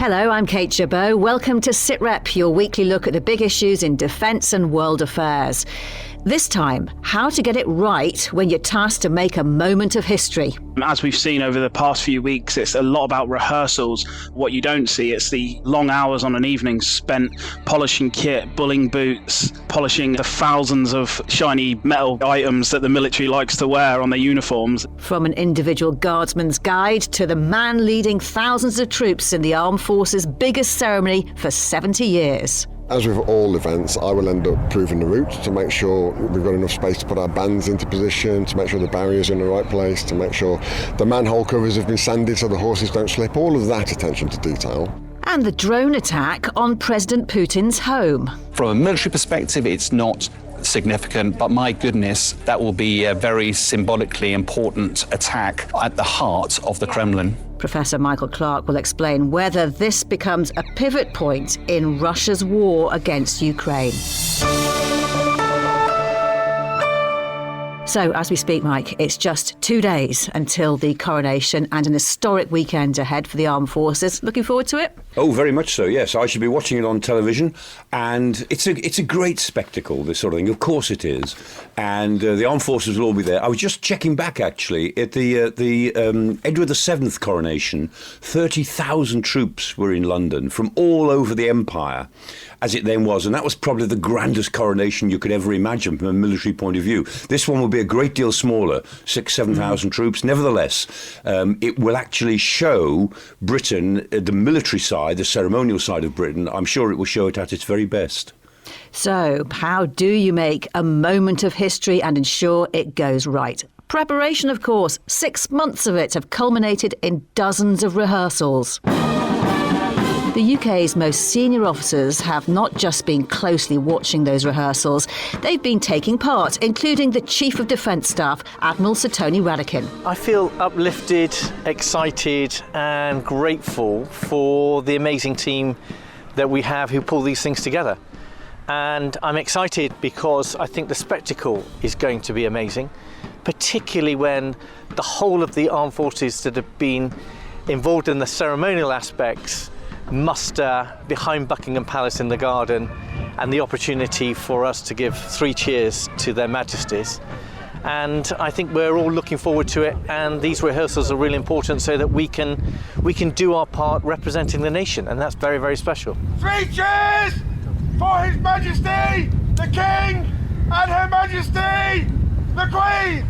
Hello, I'm Kate Jabot. Welcome to Sitrep, your weekly look at the big issues in defence and world affairs. This time, how to get it right when you're tasked to make a moment of history. As we've seen over the past few weeks, it's a lot about rehearsals. What you don't see, it's the long hours on an evening spent polishing kit, bulling boots, polishing the thousands of shiny metal items that the military likes to wear on their uniforms. From an individual guardsman's guide to the man leading thousands of troops in the armed forces' biggest ceremony for 70 years. As with all events, I will end up proving the route to make sure we've got enough space to put our bands into position, to make sure the barriers are in the right place, to make sure the manhole covers have been sanded so the horses don't slip, all of that attention to detail. And the drone attack on President Putin's home. From a military perspective, it's not significant, but my goodness, that will be a very symbolically important attack at the heart of the Kremlin. Professor Michael Clarke will explain whether this becomes a pivot point in Russia's war against Ukraine. So, as we speak, Mike, it's just 2 days until the coronation and an historic weekend ahead for the armed forces. Looking forward to it? Oh, very much so, yes. I should be watching it on television, and it's a great spectacle, this sort of thing. Of course it is. And the armed forces will all be there. I was just checking back, actually, at the Edward VII coronation. 30,000 troops were in London from all over the empire, as it then was. And that was probably the grandest coronation you could ever imagine from a military point of view. This one will be a great deal smaller, 7,000 troops. Nevertheless, it will actually show Britain, the military side, the ceremonial side of Britain. I'm sure it will show it at its very best. So, how do you make a moment of history and ensure it goes right? Preparation, of course. 6 months of it have culminated in dozens of rehearsals. The UK's most senior officers have not just been closely watching those rehearsals, they've been taking part, including the Chief of Defence Staff, Admiral Sir Tony Radakin. I feel uplifted, excited and grateful for the amazing team that we have who pull these things together. And I'm excited because I think the spectacle is going to be amazing, particularly when the whole of the armed forces that have been involved in the ceremonial aspects muster behind Buckingham Palace in the garden, and the opportunity for us to give 3 cheers to their majesties. And I think we're all looking forward to it, and these rehearsals are really important so that we can do our part representing the nation, and that's very, very special. 3 cheers for His Majesty the King and Her Majesty the Queen!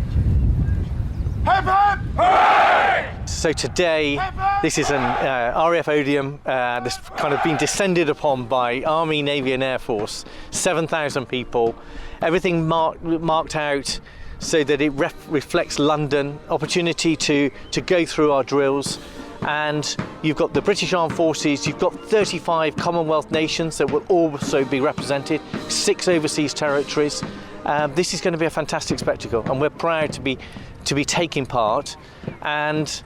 Hip hip! Hooray! So today, this is an RAF Odium that's kind of been descended upon by Army, Navy and Air Force. 7,000 people, everything marked out so that it reflects London, opportunity to go through our drills. And you've got the British Armed Forces, you've got 35 Commonwealth nations that will also be represented, 6 overseas territories. This is going to be a fantastic spectacle, and we're proud to be taking part, and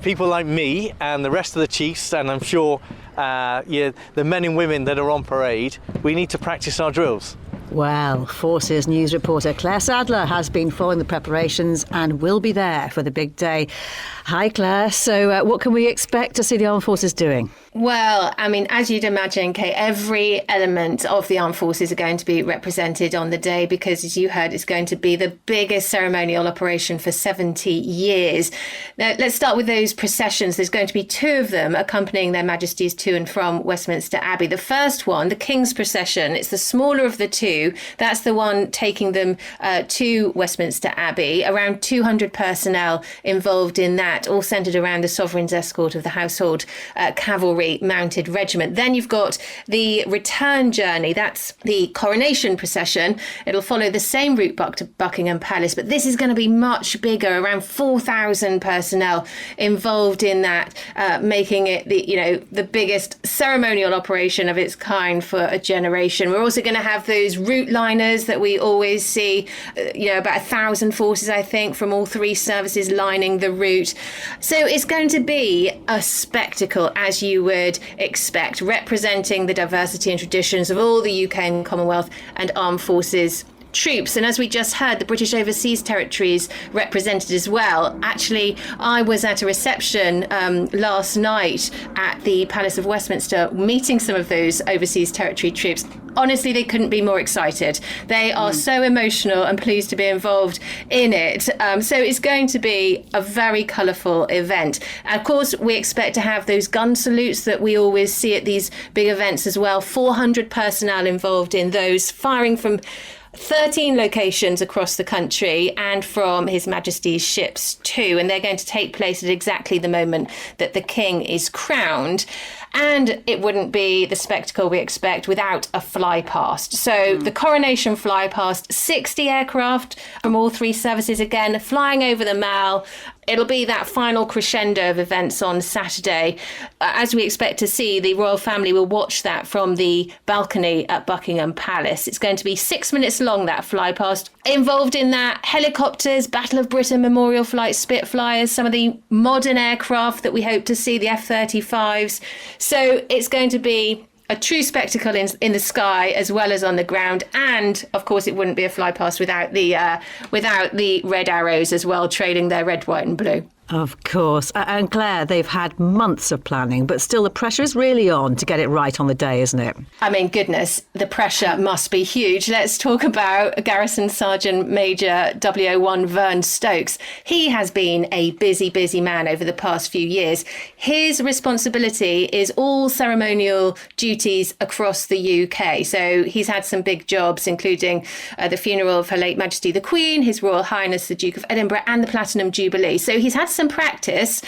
people like me and the rest of the chiefs, and I'm sure the men and women that are on parade, we need to practice our drills. Well, Forces News reporter Claire Sadler has been following the preparations and will be there for the big day. Hi Claire, so what can we expect to see the Armed Forces doing? Well, I mean, as you'd imagine, Kate, every element of the armed forces are going to be represented on the day because, as you heard, it's going to be the biggest ceremonial operation for 70 years. Now, let's start with those processions. There's going to be 2 of them accompanying their majesties to and from Westminster Abbey. The first one, the King's procession, it's the smaller of the 2. That's the one taking them to Westminster Abbey. Around 200 personnel involved in that, all centred around the Sovereign's escort of the Household Cavalry Mounted Regiment. Then you've got the return journey. That's the coronation procession. It'll follow the same route back to Buckingham Palace, but this is going to be much bigger. Around 4,000 personnel involved in that, making it the biggest ceremonial operation of its kind for a generation. We're also going to have those route liners that we always see. About 1,000 forces, I think, from all 3 services lining the route. So it's going to be a spectacle, as you would expect, representing the diversity and traditions of all the UK and Commonwealth and Armed Forces troops. And as we just heard, the British Overseas Territories represented as well. Actually, I was at a reception last night at the Palace of Westminster meeting some of those Overseas Territory troops. Honestly, they couldn't be more excited. They are so emotional and pleased to be involved in it. So it's going to be a very colourful event. And of course, we expect to have those gun salutes that we always see at these big events as well. 400 personnel involved in those, firing from 13 locations across the country and from His Majesty's ships too. And they're going to take place at exactly the moment that the King is crowned. And it wouldn't be the spectacle we expect without a fly past. So the Coronation fly past, 60 aircraft from all three services again, flying over the Mall. It'll be that final crescendo of events on Saturday. As we expect to see, the royal family will watch that from the balcony at Buckingham Palace. It's going to be 6 minutes long, that fly past. Involved in that, helicopters, Battle of Britain Memorial Flight Spitfires, some of the modern aircraft that we hope to see, the F-35s. So it's going to be a true spectacle in the sky as well as on the ground. And of course, it wouldn't be a fly past without the red arrows as well, trailing their red, white and blue. Of course. And Claire, they've had months of planning, but still the pressure is really on to get it right on the day, isn't it? I mean, goodness, the pressure must be huge. Let's talk about Garrison Sergeant Major W01 Vern Stokes. He has been a busy, busy man over the past few years. His responsibility is all ceremonial duties across the UK. So he's had some big jobs, including the funeral of Her late Majesty the Queen, His Royal Highness the Duke of Edinburgh, and the Platinum Jubilee. So he's had some practice.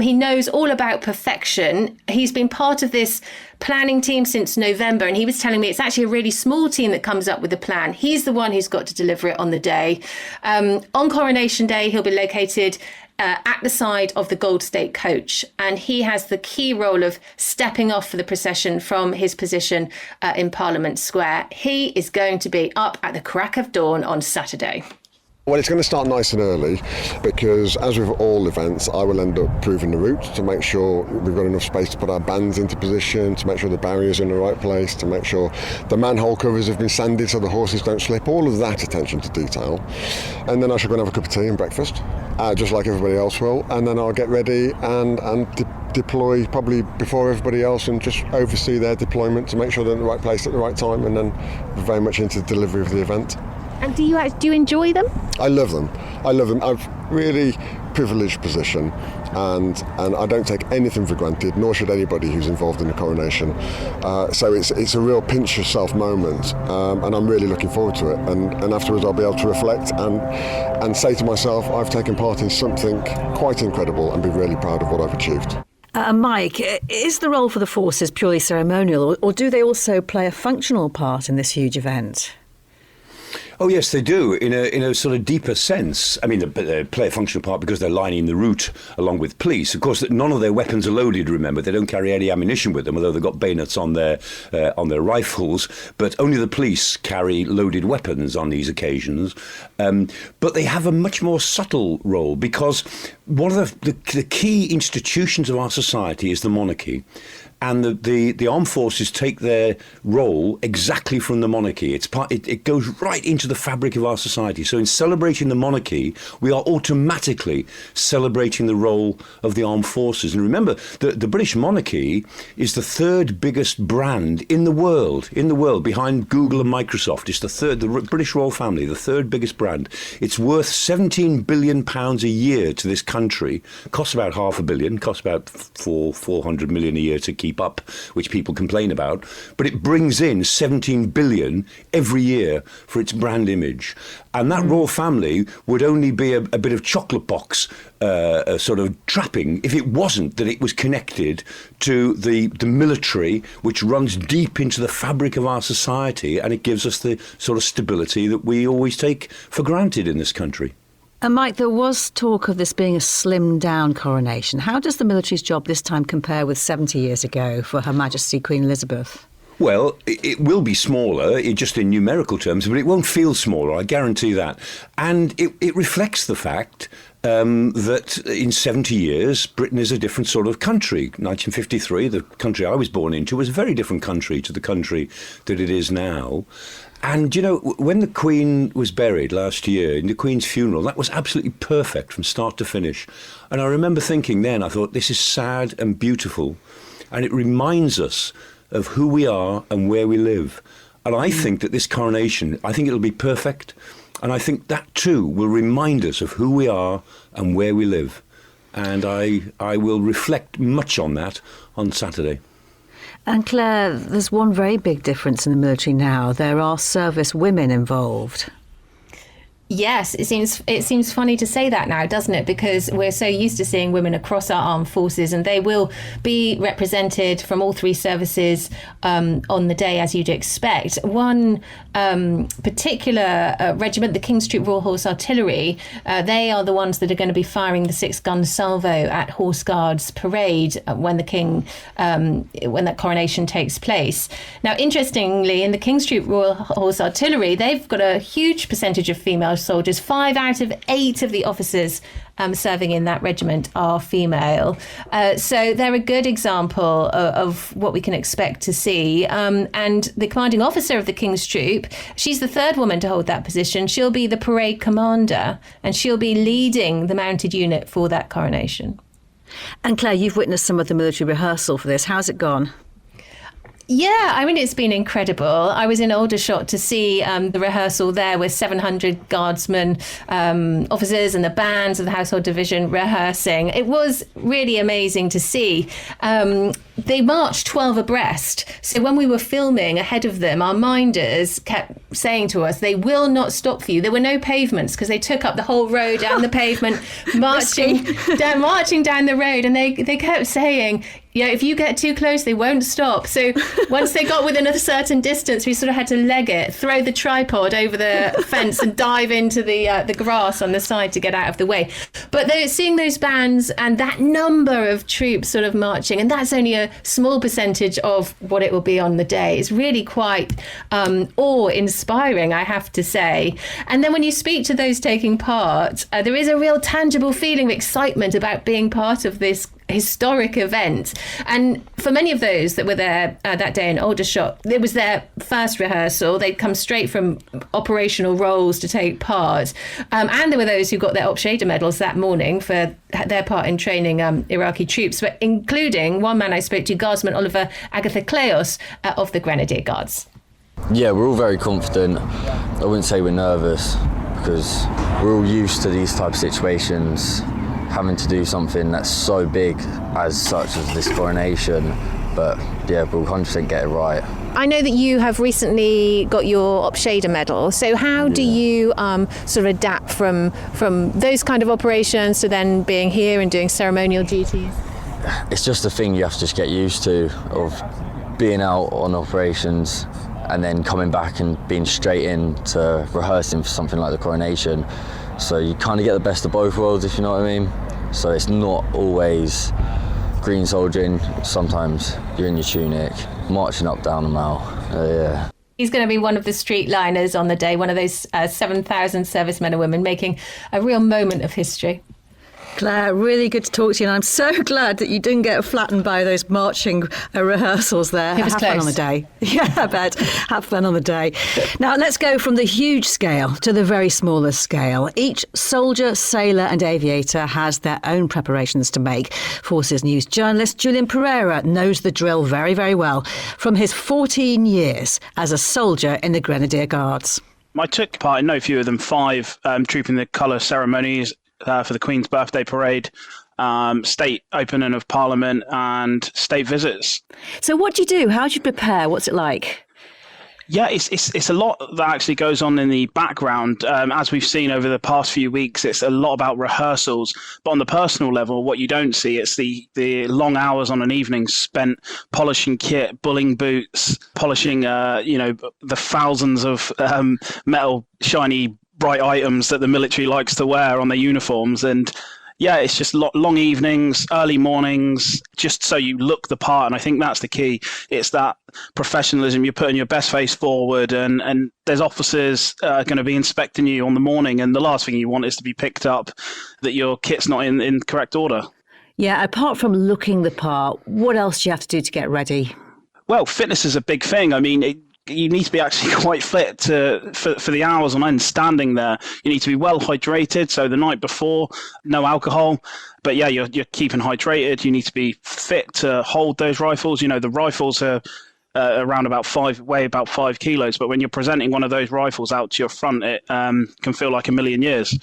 He knows all about perfection. He's been part of this planning team since November, and he was telling me it's actually a really small team that comes up with the plan. He's the one who's got to deliver it on the day. On Coronation Day, he'll be located at the side of the Gold State coach, and he has the key role of stepping off for the procession from his position in Parliament Square. He is going to be up at the crack of dawn on Saturday. Well, it's going to start nice and early because, as with all events, I will end up proving the route to make sure we've got enough space to put our bands into position, to make sure the barriers are in the right place, to make sure the manhole covers have been sanded so the horses don't slip, all of that attention to detail. And then I shall go and have a cup of tea and breakfast, just like everybody else will, and then I'll get ready and deploy probably before everybody else and just oversee their deployment to make sure they're in the right place at the right time, and then very much into the delivery of the event. And do you enjoy them? I love them. I've really privileged position, and I don't take anything for granted, nor should anybody who's involved in the coronation. So it's a real pinch yourself moment, and I'm really looking forward to it. And afterwards I'll be able to reflect and say to myself, I've taken part in something quite incredible and be really proud of what I've achieved. Mike, is the role for the forces purely ceremonial, or do they also play a functional part in this huge event? Oh yes, they do, in a sort of deeper sense. I mean, they play a functional part because they're lining the route along with police. Of course, none of their weapons are loaded, remember. They don't carry any ammunition with them, although they've got bayonets on their rifles. But only the police carry loaded weapons on these occasions. But they have a much more subtle role because one of the key institutions of our society is the monarchy. And the armed forces take their role exactly from the monarchy. It goes right into the fabric of our society. So in celebrating the monarchy, we are automatically celebrating the role of the armed forces. And remember, the British monarchy is the third biggest brand in the world, behind Google and Microsoft. It's the British royal family, the third biggest brand. It's worth £17 billion a year to this country. It costs about £500 million, costs about 400 million a year to keep up, which people complain about, but it brings in 17 billion every year for its brand image. And that royal family would only be a bit of chocolate box sort of trapping if it wasn't that it was connected to the military, which runs deep into the fabric of our society, and it gives us the sort of stability that we always take for granted in this country. And Mike, there was talk of this being a slimmed-down coronation. How does the military's job this time compare with 70 years ago for Her Majesty Queen Elizabeth? Well, it will be smaller, just in numerical terms, but it won't feel smaller, I guarantee that. And it reflects the fact that in 70 years, Britain is a different sort of country. 1953, the country I was born into, was a very different country to the country that it is now. And, you know, when the Queen was buried last year, in the Queen's funeral, that was absolutely perfect from start to finish. And I remember thinking then, I thought, this is sad and beautiful. And it reminds us of who we are and where we live. And I think that this coronation, I think it'll be perfect. And I think that too will remind us of who we are and where we live. And I will reflect much on that on Saturday. And Claire, there's one very big difference in the military now. There are service women involved. Yes, it seems funny to say that now, doesn't it? Because we're so used to seeing women across our armed forces, and they will be represented from all three services on the day, as you'd expect. One particular regiment, the King's Troop Royal Horse Artillery, they are the ones that are going to be firing the 6-gun salvo at Horse Guards Parade when the King, when that coronation takes place. Now, interestingly, in the King's Troop Royal Horse Artillery, they've got a huge percentage of female soldiers. 5 out of 8 of the officers serving in that regiment are female. So they're a good example of what we can expect to see. And the commanding officer of the King's Troop, she's the 3rd woman to hold that position. She'll be the parade commander, and she'll be leading the mounted unit for that coronation. And Claire, you've witnessed some of the military rehearsal for this. How's it gone? Yeah, I mean, it's been incredible. I was in Aldershot to see the rehearsal there with 700 guardsmen, officers and the bands of the Household Division rehearsing. It was really amazing to see. They marched 12 abreast. So when we were filming ahead of them, our minders kept saying to us, they will not stop for you. There were no pavements because they took up the whole road and the pavement, marching down the road. And they kept saying, yeah, if you get too close, they won't stop. So once they got within a certain distance, we sort of had to leg it, throw the tripod over the fence and dive into the grass on the side to get out of the way. But seeing those bands and that number of troops sort of marching, and that's only a small percentage of what it will be on the day, is really quite awe-inspiring, I have to say. And then when you speak to those taking part, there is a real tangible feeling of excitement about being part of this historic event. And for many of those that were there that day in Aldershot, it was their first rehearsal. They'd come straight from operational roles to take part. And there were those who got their Opsheda medals that morning for their part in training Iraqi troops, but including one man I spoke to, Guardsman Oliver Agathokleos of the Grenadier Guards. Yeah, we're all very confident. I wouldn't say we're nervous because we're all used to these type of situations, having to do something that's so big as such as this coronation. But yeah, we'll 100% get it right. I know that you have recently got your Opsheda medal. So how do you sort of adapt from those kind of operations to then being here and doing ceremonial duties? It's just a thing you have to just get used to, of being out on operations and then coming back and being straight into rehearsing for something like the coronation. So you kind of get the best of both worlds, if you know what I mean. So it's not always green soldiering. Sometimes you're in your tunic, marching up down the mile. Yeah. He's going to be one of the streetliners on the day, one of those 7,000 servicemen and women, making a real moment of history. Claire, really good to talk to you, and I'm so glad that you didn't get flattened by those marching rehearsals there. It was Have close. fun on the day. Yeah, I bet. Have fun on the day. Now, let's go from the huge scale to the very smallest scale. Each soldier, sailor and aviator has their own preparations to make. Forces News journalist Julian Pereira knows the drill very, very well from his 14 years as a soldier in the Grenadier Guards. I took part in no fewer than 5 trooping the colour ceremonies for the Queen's birthday parade, state opening of Parliament and state visits. So what do you do? How do you prepare? What's it like? Yeah, it's a lot that actually goes on in the background. As we've seen over the past few weeks, it's a lot about rehearsals. But on the personal level, what you don't see, it's the long hours on an evening spent polishing kit, bulling boots, polishing, the thousands of metal shiny bright items that the military likes to wear on their uniforms. And yeah, it's just long evenings, early mornings, just so you look the part. And I think that's the key. It's that professionalism. You're putting your best face forward, and there's officers going to be inspecting you on the morning. And the last thing you want is to be picked up that your kit's not in correct order. Yeah, apart from looking the part, what else do you have to do to get ready? Well, fitness is a big thing. I mean, you need to be actually quite fit for the hours on end standing there. You need to be well hydrated. So the night before, no alcohol. But yeah, you're keeping hydrated. You need to be fit to hold those rifles. You know, the rifles are weigh about 5 kilos. But when you're presenting one of those rifles out to your front, it can feel like a million years.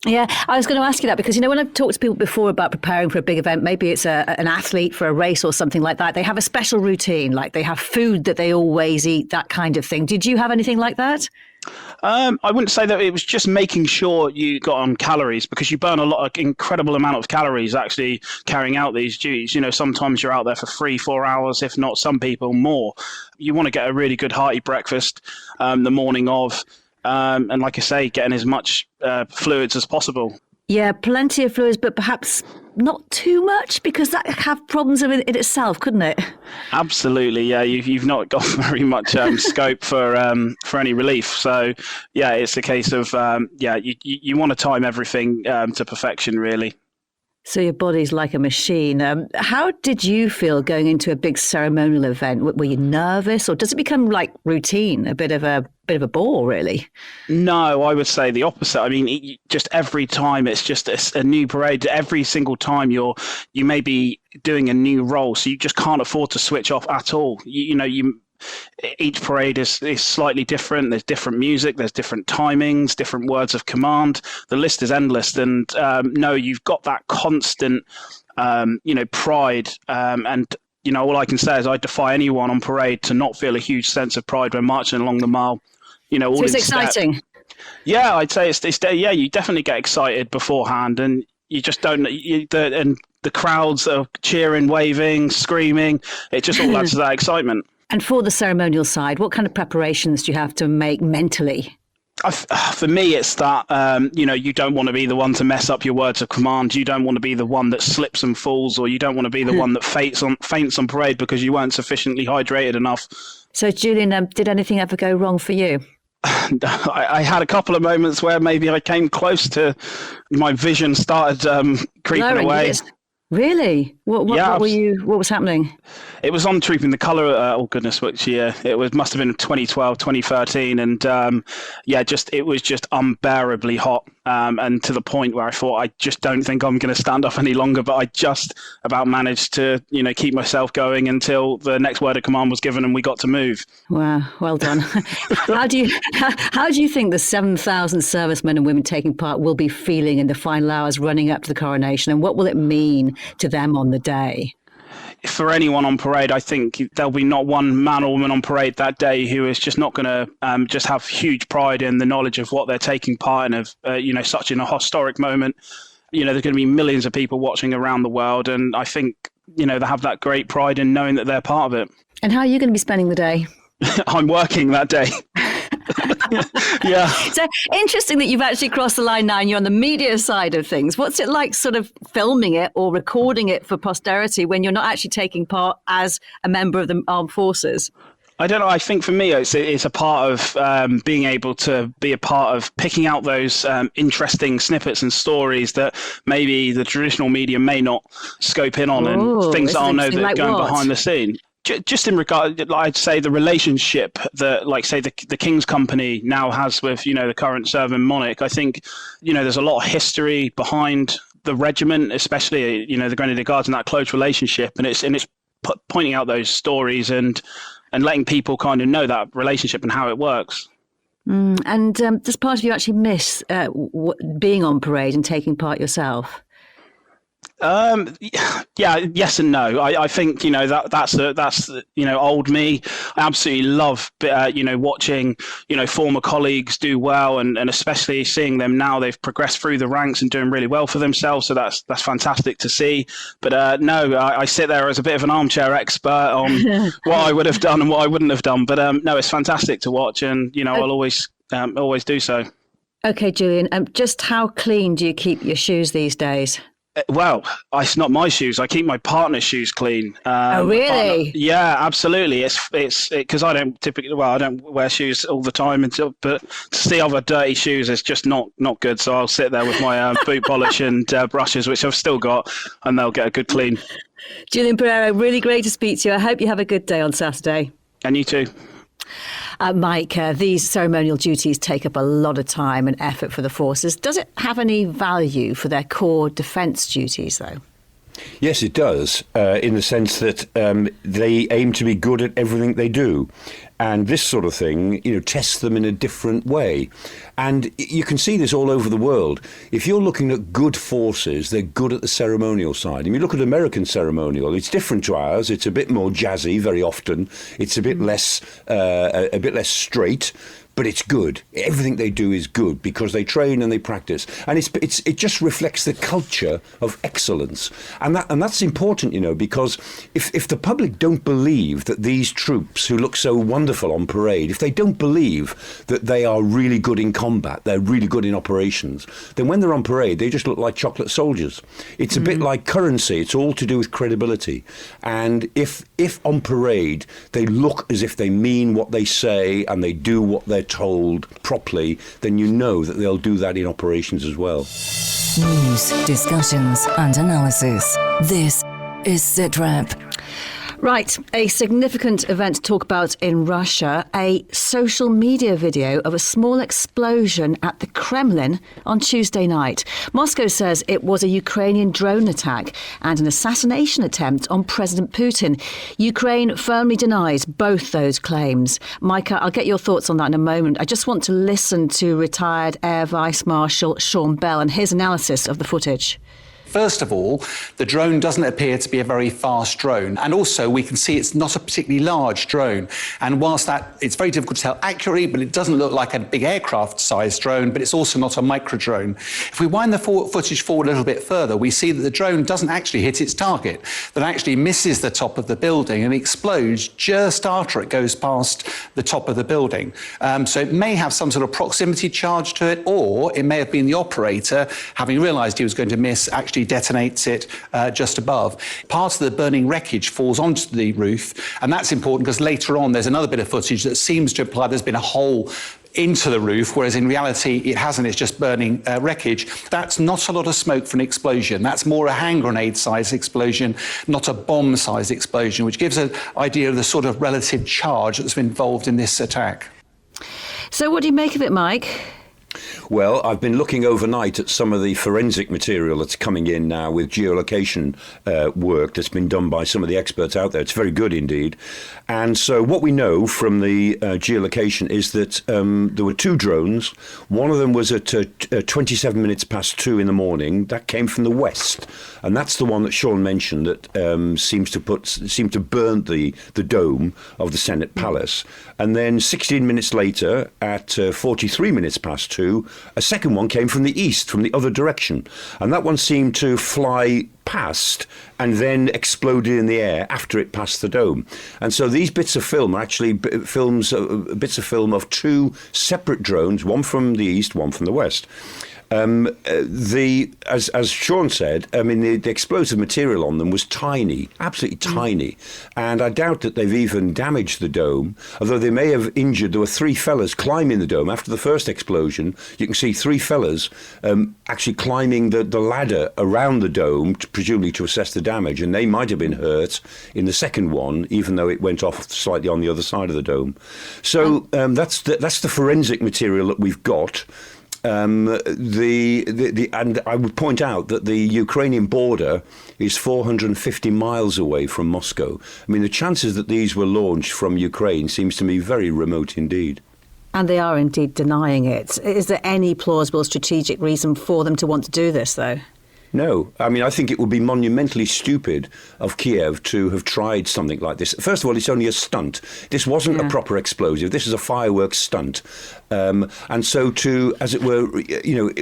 Yeah, I was going to ask you that because, when I've talked to people before about preparing for a big event, maybe it's an athlete for a race or something like that, they have a special routine, like they have food that they always eat, that kind of thing. Did you have anything like that? I wouldn't say that. It was just making sure you got on calories, because you burn incredible amount of calories actually carrying out these duties. Sometimes you're out there for 3-4 hours, if not some people more. You want to get a really good hearty breakfast the morning of. And like I say, getting as much fluids as possible. Yeah, plenty of fluids, but perhaps not too much, because that could have problems in itself, couldn't it? Absolutely, yeah. You've not got very much scope for any relief. So, yeah, it's a case of you want to time everything to perfection, really. So your body's like a machine. How did you feel going into a big ceremonial event? Were you nervous, or does it become like routine, a bit of a bore, really? No, I would say the opposite. I mean, just every time it's just a new parade. Every single time you may be doing a new role, so you just can't afford to switch off at all. Each parade is slightly different. There's different music, there's different timings, different words of command. The list is endless, and you've got that constant pride, and all I can say is I defy anyone on parade to not feel a huge sense of pride when marching along the mile. So it's exciting. Yeah, I'd say it's you definitely get excited beforehand, and you just don't. And the crowds are cheering, waving, screaming. It just all adds to that excitement. And for the ceremonial side, what kind of preparations do you have to make mentally? For me, it's that, you don't want to be the one to mess up your words of command. You don't want to be the one that slips and falls, or you don't want to be the one that faints on parade because you weren't sufficiently hydrated enough. So, Julian, did anything ever go wrong for you? I had a couple of moments where maybe I came close to my vision started creeping away. Really? What was happening? It was on Trooping the Colour. Which year? Must have been 2012, 2013, and it was just unbearably hot, and to the point where I thought, I just don't think I'm going to stand up any longer. But I just about managed to, keep myself going until the next word of command was given and we got to move. Wow, well done. How do you think the 7,000 servicemen and women taking part will be feeling in the final hours running up to the coronation, and what will it mean to them on the day? For anyone on parade, I think there'll be not one man or woman on parade that day who is just not going to just have huge pride in the knowledge of what they're taking part in, of such in a historic moment. There's going to be millions of people watching around the world, and I think they have that great pride in knowing that they're part of it. And how are you going to be spending the day? I'm working that day. Yeah. So interesting that you've actually crossed the line now and you're on the media side of things. What's it like sort of filming it or recording it for posterity when you're not actually taking part as a member of the armed forces? I don't know. I think for me, it's a part of being able to be a part of picking out those interesting snippets and stories that maybe the traditional media may not scope in on, and things that I'll know that are going behind the scene. Just in regard, I'd say the relationship that, like, say, the King's Company now has with, the current serving monarch. I think, there's a lot of history behind the regiment, especially, the Grenadier Guards, and that close relationship. And it's pointing out those stories and letting people kind of know that relationship and how it works. And does part of you actually miss being on parade and taking part yourself? Yes and no. I think that's old me. I absolutely love watching former colleagues do well, and especially seeing them now they've progressed through the ranks and doing really well for themselves. So that's fantastic to see. But no, I sit there as a bit of an armchair expert on what I would have done and what I wouldn't have done. But no, it's fantastic to watch, and I'll always do so. Okay, Julian. Just how clean do you keep your shoes these days? Well, it's not my shoes. I keep my partner's shoes clean. Oh, really? Yeah, absolutely. It's because I don't wear shoes all the time, but to see other dirty shoes is just not good. So I'll sit there with my boot polish and brushes, which I've still got, and they'll get a good clean. Julian Pereira, really great to speak to you. I hope you have a good day on Saturday. And you too. Mike, these ceremonial duties take up a lot of time and effort for the forces. Does it have any value for their core defence duties, though? Yes, it does, in the sense that they aim to be good at everything they do. And this sort of thing, tests them in a different way. And you can see this all over the world. If you're looking at good forces, they're good at the ceremonial side. If you look at American ceremonial, it's different to ours. It's a bit more jazzy very often. It's a bit less straight. But it's good. Everything they do is good because they train and they practice, and it just reflects the culture of excellence, and that's important, because if the public don't believe that these troops who look so wonderful on parade, if they don't believe that they are really good in combat, they're really good in operations, then when they're on parade, they just look like chocolate soldiers. It's a bit like currency. It's all to do with credibility, and if on parade they look as if they mean what they say and they do what they're told properly, then you know that they'll do that in operations as well. News, discussions and analysis. This is Sitrep. Right, a significant event to talk about in Russia, a social media video of a small explosion at the Kremlin on Tuesday night. Moscow says it was a Ukrainian drone attack and an assassination attempt on President Putin. Ukraine firmly denies both those claims. Micah, I'll get your thoughts on that in a moment. I just want to listen to retired Air Vice Marshal Sean Bell and his analysis of the footage. First of all, the drone doesn't appear to be a very fast drone. And also, we can see it's not a particularly large drone. And whilst it's very difficult to tell accurately, but it doesn't look like a big aircraft-sized drone, but it's also not a micro-drone. If we wind the footage forward a little bit further, we see that the drone doesn't actually hit its target, that actually misses the top of the building and explodes just after it goes past the top of the building. So it may have some sort of proximity charge to it, or it may have been the operator, having realised he was going to miss, actually detonates it just above. Part of the burning wreckage falls onto the roof, and that's important because later on there's another bit of footage that seems to imply there's been a hole into the roof, whereas in reality it hasn't, it's just burning wreckage. That's not a lot of smoke for an explosion. That's more a hand grenade sized explosion, not a bomb sized explosion, which gives an idea of the sort of relative charge that's been involved in this attack. So what do you make of it, Mike? Well, I've been looking overnight at some of the forensic material that's coming in now with geolocation work that's been done by some of the experts out there. It's very good indeed. And so what we know from the geolocation is that there were two drones. One of them was at 27 minutes past 2 in the morning. That came from the west. And that's the one that Sean mentioned that seemed to burn the dome of the Senate Palace. And then 16 minutes later, at 43 minutes past 2, a second one came from the east, from the other direction. And that one seemed to fly past and then exploded in the air after it passed the dome. And so these bits of film are actually bits of film of two separate drones, one from the east, one from the west. As Sean said, I mean, the explosive material on them was tiny, absolutely tiny. And I doubt that they've even damaged the dome, although they may have injured. There were three fellas climbing the dome. After the first explosion, you can see three fellas actually climbing the ladder around the dome, presumably to assess the damage. And they might have been hurt in the second one, even though it went off slightly on the other side of the dome. So that's the forensic material that we've got. And I would point out that the Ukrainian border is 450 miles away from Moscow. I mean, the chances that these were launched from Ukraine seems to me very remote indeed. And they are indeed denying it. Is there any plausible strategic reason for them to want to do this, though? No. I mean, I think it would be monumentally stupid of Kiev to have tried something like this. First of all, it's only a stunt. This wasn't a proper explosive. This is a firework stunt. And so to, as it were,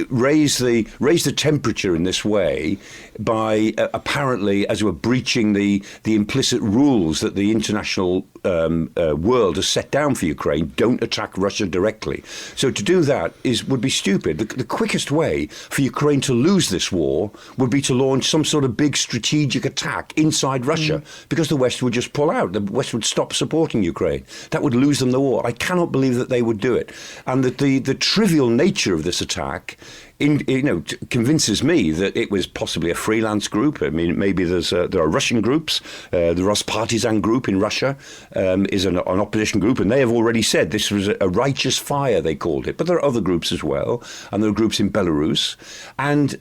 raise the temperature in this way by apparently, as it were, breaching the implicit rules that the international world has set down for Ukraine, don't attack Russia directly. So to do that would be stupid. The quickest way for Ukraine to lose this war would be to launch some sort of big strategic attack inside Russia because the West would just pull out. The West would stop supporting Ukraine. That would lose them the war. I cannot believe that they would do it. And that the trivial nature of this attack convinces me that it was possibly a freelance group. I mean, maybe there are Russian groups. The Rospartisan group in Russia is an opposition group, and they have already said this was a righteous fire, they called it. But there are other groups as well, and there are groups in Belarus. And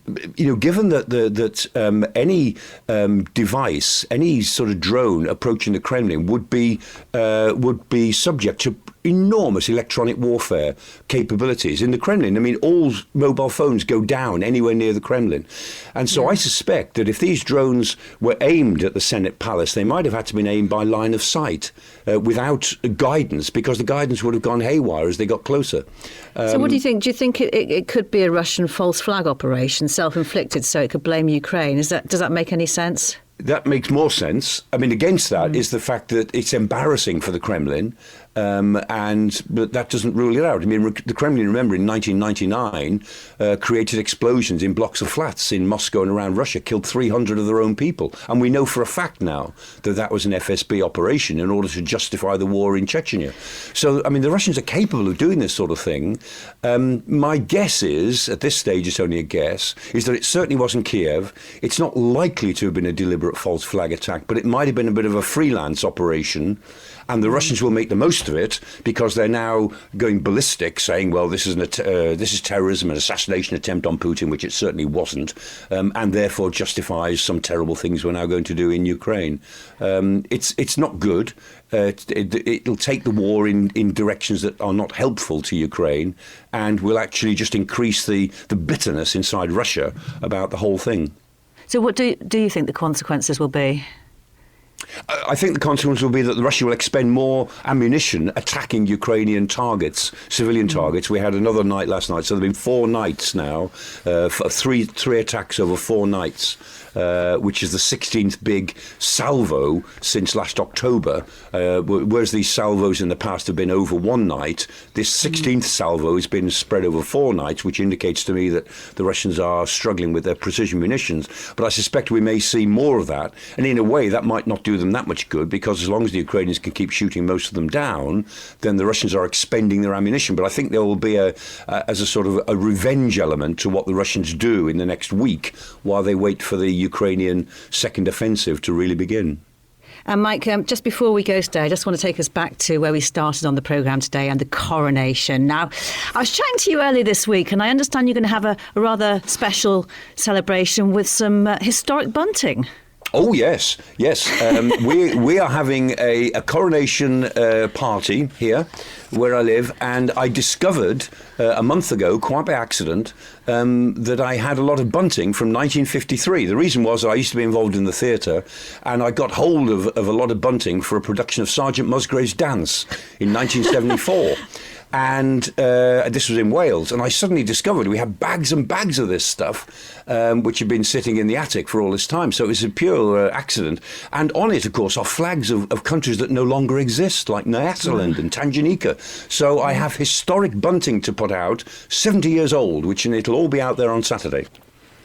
given that any device, any sort of drone approaching the Kremlin would be subject to enormous electronic warfare capabilities in the Kremlin. I mean, all mobile phones go down anywhere near the Kremlin. And so I suspect that if these drones were aimed at the Senate Palace, they might have had to been aimed by line of sight without guidance, because the guidance would have gone haywire as they got closer. So what do you think? Do you think it could be a Russian false flag operation, self-inflicted, so it could blame Ukraine? Does that make any sense? That makes more sense. I mean, against that is the fact that it's embarrassing for the Kremlin, but that doesn't rule it out. I mean, the Kremlin, remember, in 1999, created explosions in blocks of flats in Moscow and around Russia, killed 300 of their own people. And we know for a fact now that that was an FSB operation in order to justify the war in Chechnya. So, I mean, the Russians are capable of doing this sort of thing. My guess is, at this stage it's only a guess, is that it certainly wasn't Kiev. It's not likely to have been a deliberate false flag attack, but it might have been a bit of a freelance operation. And the Russians will make the most of it because they're now going ballistic, saying, well, this is terrorism, an assassination attempt on Putin, which it certainly wasn't, and therefore justifies some terrible things we're now going to do in Ukraine. It's not good. It'll take the war in directions that are not helpful to Ukraine, and will actually just increase the bitterness inside Russia about the whole thing. So what do you think the consequences will be? I think the consequence will be that Russia will expend more ammunition attacking Ukrainian targets, civilian targets. We had another night last night, so there have been 4 nights now, three attacks over 4 nights, which is the 16th big salvo since last October. Whereas these salvos in the past have been over 1 night, this 16th salvo has been spread over 4 nights, which indicates to me that the Russians are struggling with their precision munitions. But I suspect we may see more of that, and in a way that might not do them that much good, because as long as the Ukrainians can keep shooting most of them down, then the Russians are expending their ammunition. But I think there will be as a sort of a revenge element to what the Russians do in the next week while they wait for the Ukrainian second offensive to really begin. And Mike, just before we go today, I just want to take us back to where we started on the programme today and the coronation. Now, I was chatting to you earlier this week, and I understand you're going to have a rather special celebration with some historic bunting. Oh, yes. We are having a coronation party here where I live, and I discovered a month ago, quite by accident, that I had a lot of bunting from 1953. The reason was I used to be involved in the theatre, and I got hold of a lot of bunting for a production of Sergeant Musgrave's Dance in 1974. And this was in Wales, and I suddenly discovered we had bags and bags of this stuff, which had been sitting in the attic for all this time. So it was a pure accident. And on it, of course, are flags of countries that no longer exist, like Nyasaland and Tanganyika. So I have historic bunting to put out, 70 years old, and it'll all be out there on Saturday.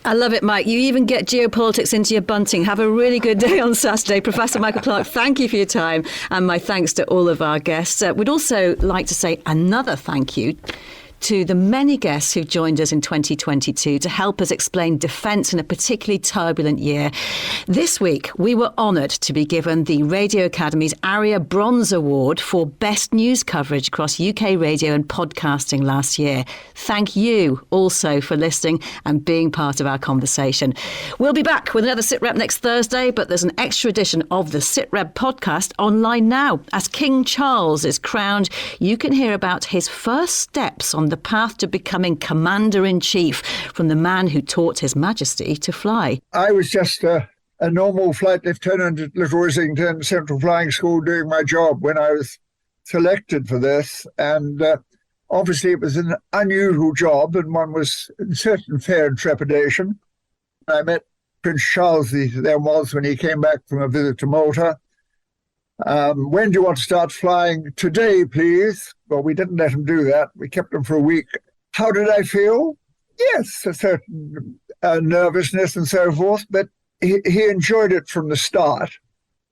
I love it, Mike. You even get geopolitics into your bunting. Have a really good day on Saturday. Professor Michael Clarke, thank you for your time, and my thanks to all of our guests. We'd also like to say another thank you to the many guests who've joined us in 2022 to help us explain defence in a particularly turbulent year. This week, we were honoured to be given the Radio Academy's ARIA Bronze Award for Best News Coverage across UK radio and podcasting last year. Thank you also for listening and being part of our conversation. We'll be back with another Sitrep next Thursday, but there's an extra edition of the Sitrep podcast online now. As King Charles is crowned, you can hear about his first steps on the path to becoming Commander-in-Chief from the man who taught His Majesty to fly. I was just a normal flight lieutenant at Little Rissington Central Flying School doing my job when I was selected for this. And obviously it was an unusual job, and one was in certain fear and trepidation. I met Prince Charles there was when he came back from a visit to Malta. When do you want to start flying? Today, please. Well, we didn't let him do that. We kept him for a week. How did I feel? Yes, a certain nervousness and so forth, but he enjoyed it from the start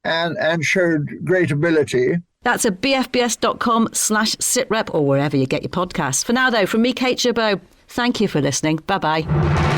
and showed great ability. That's at bfbs.com/sitrep or wherever you get your podcasts. For now, though, from me, Kate Chabot, thank you for listening. Bye-bye.